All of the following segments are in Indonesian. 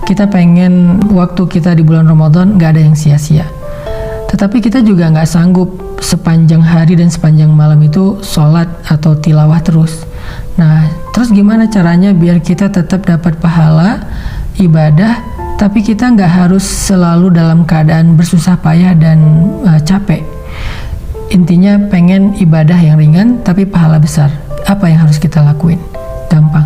Kita pengen waktu kita di bulan Ramadan gak ada yang sia-sia. Tetapi kita juga gak sanggup sepanjang hari dan sepanjang malam itu sholat atau tilawah terus. Nah, terus gimana caranya biar kita tetap dapat pahala ibadah, tapi kita gak harus selalu dalam keadaan bersusah payah dan capek. Intinya pengen ibadah yang ringan tapi pahala besar. Apa yang harus kita lakuin? Gampang.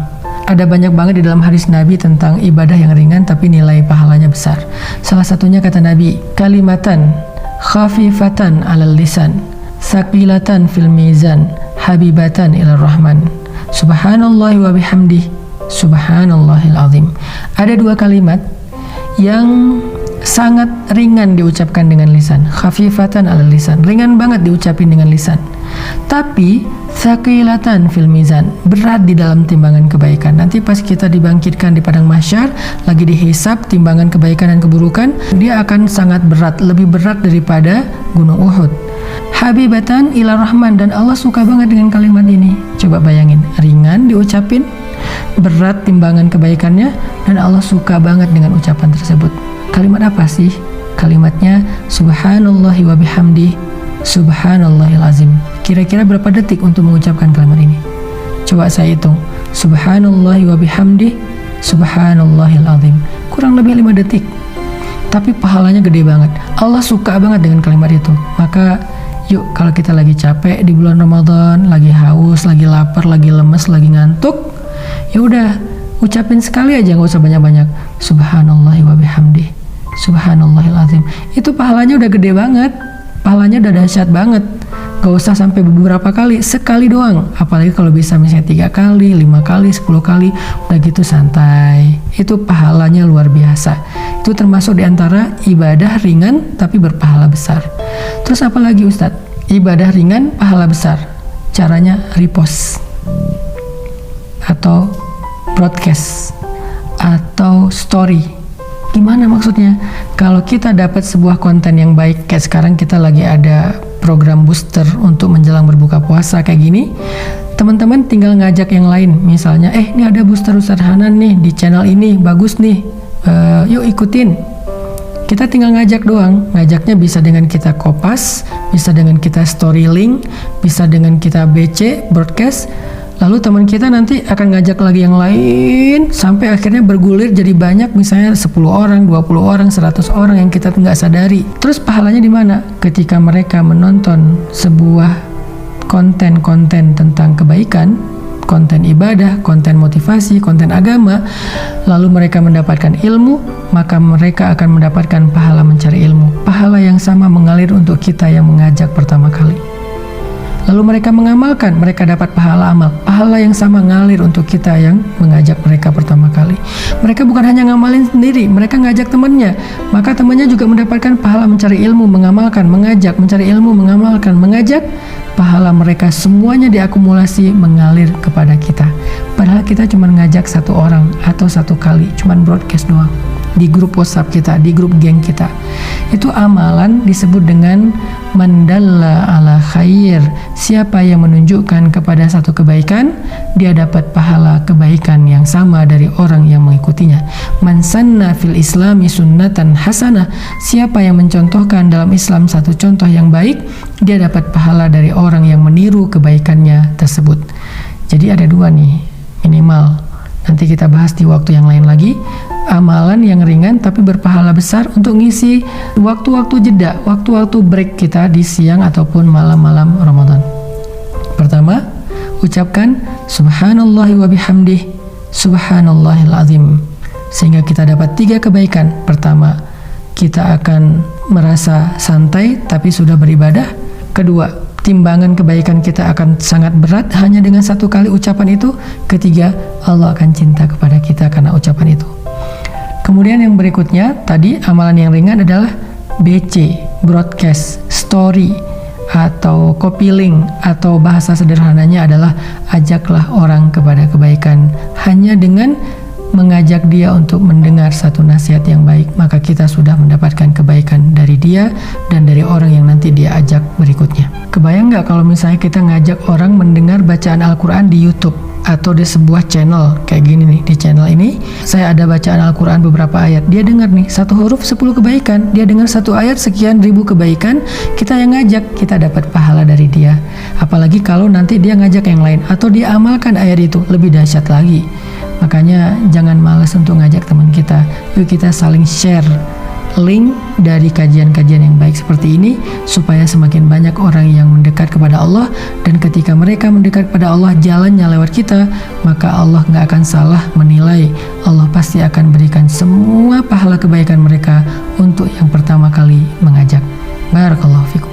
Ada banyak banget di dalam hadis Nabi tentang ibadah yang ringan tapi nilai pahalanya besar. Salah satunya kata Nabi, kalimatan khafifatan 'alal lisan, tsaqilatan fil mizan, habibatan ilar rahman. Subhanallahi wa bihamdih, subhanallahil azim. Ada dua kalimat yang sangat ringan diucapkan dengan lisan, khafifatan 'alal lisan, ringan banget diucapin dengan lisan. Tapi tsaqilatan fil mizan, berat di dalam timbangan kebaikan. Nanti pas kita dibangkitkan di padang mahsyar, lagi dihisab timbangan kebaikan dan keburukan, dia akan sangat berat, lebih berat daripada gunung Uhud. Habibatan ila rahman, dan Allah suka banget dengan kalimat ini. Coba bayangin, ringan diucapin, berat timbangan kebaikannya, dan Allah suka banget dengan ucapan tersebut. Kalimat apa sih? Kalimatnya subhanallahi wa bihamdih, subhanallahil azim. Kira-kira berapa detik untuk mengucapkan kalimat ini? Coba saya hitung. Subhanallahi wa bihamdih, subhanallahil azim. Kurang lebih 5 detik. Tapi pahalanya gede banget. Allah suka banget dengan kalimat itu. Maka yuk, kalau kita lagi capek di bulan Ramadan, lagi haus, lagi lapar, lagi lemes, lagi ngantuk, ya udah ucapin sekali aja, nggak usah banyak-banyak. Subhanallahi wa bihamdih, subhanallahil azim. Itu pahalanya udah gede banget. Pahalanya udah dahsyat banget. Gak usah sampai beberapa kali, sekali doang. Apalagi kalau bisa misalnya 3 kali, 5 kali, 10 kali, udah gitu santai. Itu pahalanya luar biasa. Itu termasuk diantara ibadah ringan tapi berpahala besar. Terus apa lagi Ustadz? Ibadah ringan, pahala besar. Caranya repost atau broadcast atau story. Gimana maksudnya? Kalau kita dapat sebuah konten yang baik, kayak sekarang kita lagi ada program booster untuk menjelang berbuka puasa kayak gini, teman-teman tinggal ngajak yang lain. Misalnya, ini ada booster Ustadz Hanan nih di channel ini, bagus nih, yuk ikutin. Kita tinggal ngajak doang. Ngajaknya bisa dengan kita kopas, bisa dengan kita story link, bisa dengan kita BC, broadcast. Lalu teman kita nanti akan ngajak lagi yang lain sampai akhirnya bergulir jadi banyak, misalnya 10 orang, 20 orang, 100 orang yang kita nggak sadari. Terus pahalanya di mana? Ketika mereka menonton sebuah konten-konten tentang kebaikan, konten ibadah, konten motivasi, konten agama, lalu mereka mendapatkan ilmu, maka mereka akan mendapatkan pahala mencari ilmu. Pahala yang sama mengalir untuk kita yang mengajak pertama kali. Lalu mereka mengamalkan, mereka dapat pahala amal. Pahala yang sama ngalir untuk kita yang mengajak mereka pertama kali. Mereka bukan hanya ngamalin sendiri, mereka ngajak temannya. Maka temannya juga mendapatkan pahala mencari ilmu, mengamalkan, mengajak, mencari ilmu, mengamalkan, mengajak. Pahala mereka semuanya diakumulasi mengalir kepada kita. Padahal kita cuma ngajak 1 orang atau 1 kali, cuma broadcast doang. Di grup WhatsApp kita, di grup geng kita. Itu amalan disebut dengan mandalla ala khair. Siapa yang menunjukkan kepada satu kebaikan, dia dapat pahala kebaikan yang sama dari orang yang mengikutinya. Man sanna fil islami sunnatan hasanah. Siapa yang mencontohkan dalam Islam satu contoh yang baik, dia dapat pahala dari orang yang meniru kebaikannya tersebut. Jadi ada 2 nih minimal. Nanti kita bahas di waktu yang lain lagi. Amalan yang ringan tapi berpahala besar untuk ngisi waktu-waktu jeda, waktu-waktu break kita di siang ataupun malam-malam Ramadan. Pertama, ucapkan subhanallahi wa bihamdih, subhanallahil azim. Sehingga kita dapat 3 kebaikan. Pertama, kita akan merasa santai tapi sudah beribadah. Kedua, timbangan kebaikan kita akan sangat berat hanya dengan 1 kali ucapan itu. Ketiga, Allah akan cinta kepada kita karena ucapan itu. Kemudian yang berikutnya, tadi amalan yang ringan adalah BC, broadcast, story, atau copy link, atau bahasa sederhananya adalah ajaklah orang kepada kebaikan hanya dengan mengajak dia untuk mendengar satu nasihat yang baik, maka kita sudah mendapatkan kebaikan dari dia dan dari orang yang nanti dia ajak berikutnya. Kebayang nggak kalau misalnya kita ngajak orang mendengar bacaan Al-Quran di YouTube atau di sebuah channel kayak gini nih. Di channel ini saya ada bacaan Al-Quran beberapa ayat, dia dengar nih 1 huruf 10 kebaikan, dia dengar 1 ayat sekian ribu kebaikan, kita yang ngajak, kita dapat pahala dari dia. Apalagi kalau nanti dia ngajak yang lain atau dia amalkan ayat itu, lebih dahsyat lagi. Makanya jangan malas untuk ngajak teman kita. Yuk kita saling share link dari kajian-kajian yang baik seperti ini, supaya semakin banyak orang yang mendekat kepada Allah. Dan ketika mereka mendekat kepada Allah, jalannya lewat kita, maka Allah nggak akan salah menilai. Allah pasti akan berikan semua pahala kebaikan mereka untuk yang pertama kali mengajak. Barakallahu fikum.